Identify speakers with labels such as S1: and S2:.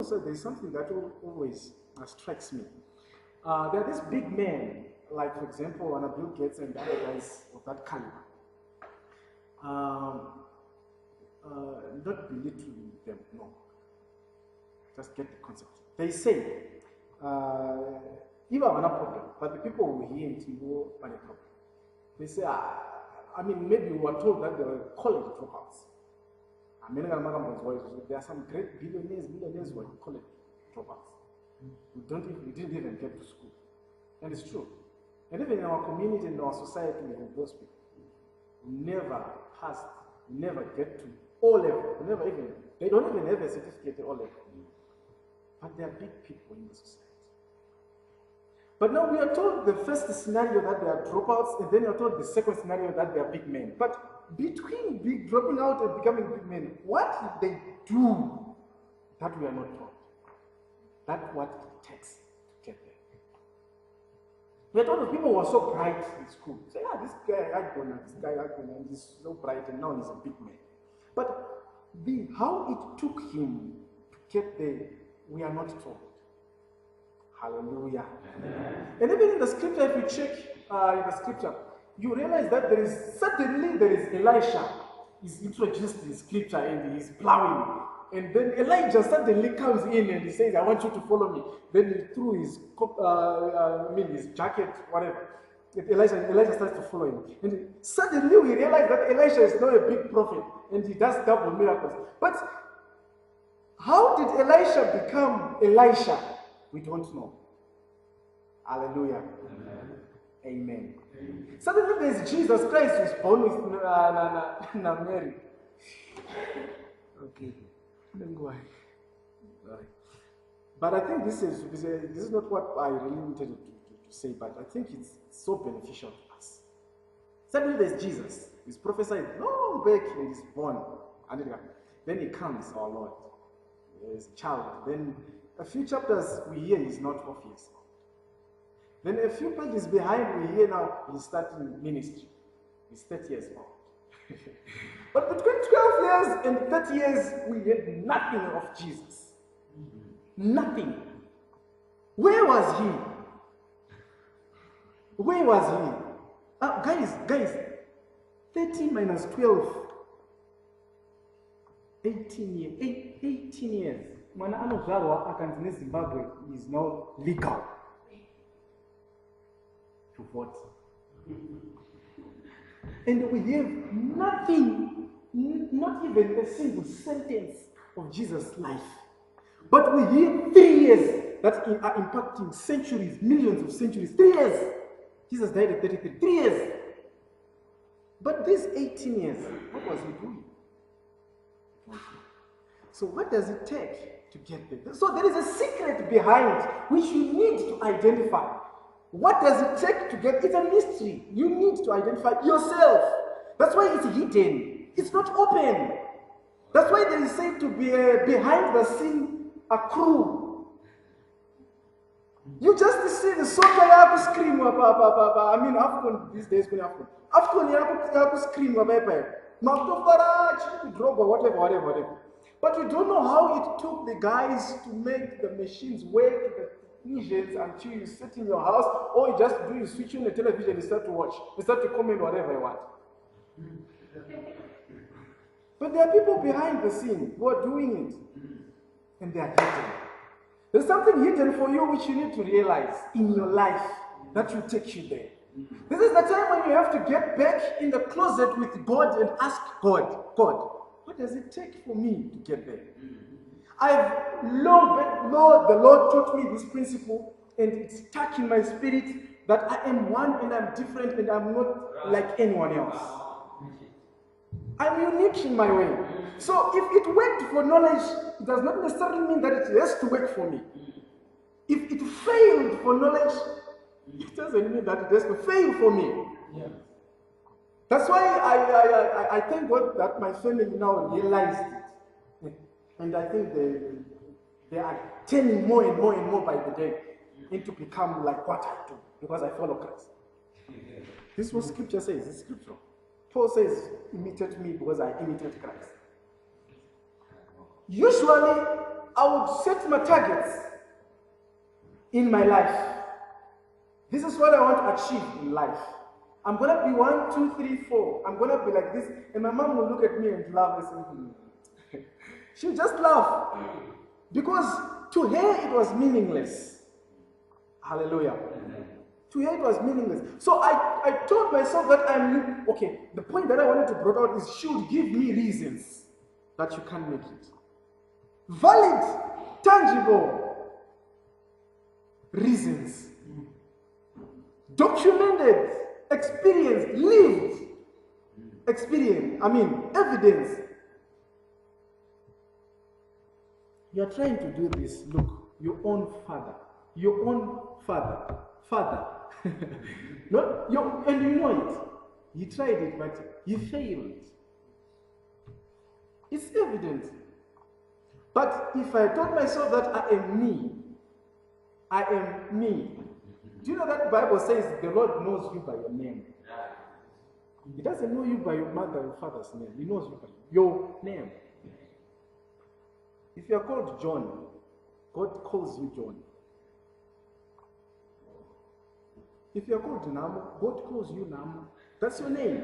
S1: society, there's something that always strikes me. There are these big men, like for example, Bill Gates and other guys of that caliber. Not belittling them, no. Just get the concept. They say, you have a problem, but the people who hear it, you have a problem. They say, maybe you were told that they were college dropouts. There are some great millionaires who are college dropouts. We didn't even get to school. And it's true. And even in our community, in our society, we have those people who never passed, never get to O level, they don't even have a certificate at O level. But they are big people in the society. But now we are told the first scenario that they are dropouts, and then we are told the second scenario that they are big men. But between dropping out and becoming big men, what did they do that we are not taught? That's what it takes to get there. We are told of people who are so bright in school. Say, this guy, he's so bright, and now he's a big man. But how it took him to get there, we are not told. Hallelujah. Amen. And even in the scripture, if you check in the scripture, you realize that there is Elisha is introduced in scripture and he's plowing. And then Elijah suddenly comes in and he says, I want you to follow me. Then he threw his jacket, whatever. Elijah starts to follow him. And suddenly we realize that Elisha is not a big prophet and he does double miracles. But how did Elisha become Elisha? We don't know. Hallelujah. Amen. Amen. Suddenly there's Jesus Christ who's born with Mary. Okay. But I think this is not what I really wanted to say, but I think it's so beneficial to us. Suddenly there's Jesus. He's prophesied long back and he's born. Then he comes, our Lord. There's a child. Then a few chapters we hear he's not 12 years old. Then a few pages behind we hear now he's starting ministry. He's 30 years old. But between 12 years and 30 years, we had nothing of Jesus. Nothing. Where was he? Where was he? Guys, 30 minus 12, 18 years. 18 years. When anozvarwa akanzi Zimbabwe is now legal to vote. And we have nothing, not even a single sentence of Jesus' life. But we hear 3 years that are impacting centuries, millions of centuries. 3 years. Jesus died at 33. 3 years. But these 18 years, what was he doing? So what does it take to get there? So there is a secret behind which you need to identify. What does it take to get? It's a mystery. You need to identify yourself. That's why it's hidden. It's not open. That's why there is said to be behind the scene a crew. You just see the soldier yaku scream. Afcon these days going Afcon. Afcon yaku scream. Whatever. But you don't know how it took the guys to make the machines work, the engines, until you sit in your house, or you just do, you switch on the television and start to watch. You start to comment whatever you want. But there are people behind the scene who are doing it. And they are hidden. There's something hidden for you which you need to realize in your life that will take you there. This is the time when you have to get back in the closet with God and ask God, what does it take for me to get there? I've long, the Lord taught me this principle, and it's stuck in my spirit that I am one and I'm different and I'm not like anyone else. I'm unique in my way. So if it worked for knowledge, it does not necessarily mean that it has to work for me. If it failed for knowledge, it doesn't mean that it has to fail for me. Yeah. That's why I thank God that my family now realized it. And I think they are turning more and more by the day into become like what I do, because I follow Christ. This is what scripture says. It's scripture. Paul says, imitate me because I imitate Christ. Usually, I would set my targets in my life. This is what I want to achieve in life. I'm going to be 1, 2, 3, 4. I'm going to be like this. And my mom will look at me and laugh and say, she'll just laugh. Because to her it was meaningless. Hallelujah. To her it was meaningless. So I told myself that the point that I wanted to bring out is she would give me reasons that you can't make it. Valid, tangible reasons. Documented, experienced, lived experience. Evidence. You are trying to do this. Look, your own father. And you know it. He tried it, but he failed. It's evident. But if I told myself that I am me. Do you know that the Bible says the Lord knows you by your name? He doesn't know you by your mother or father's name. He knows you by your name. If you are called John, God calls you John. If you are called Namo, God calls you Namo. That's your name.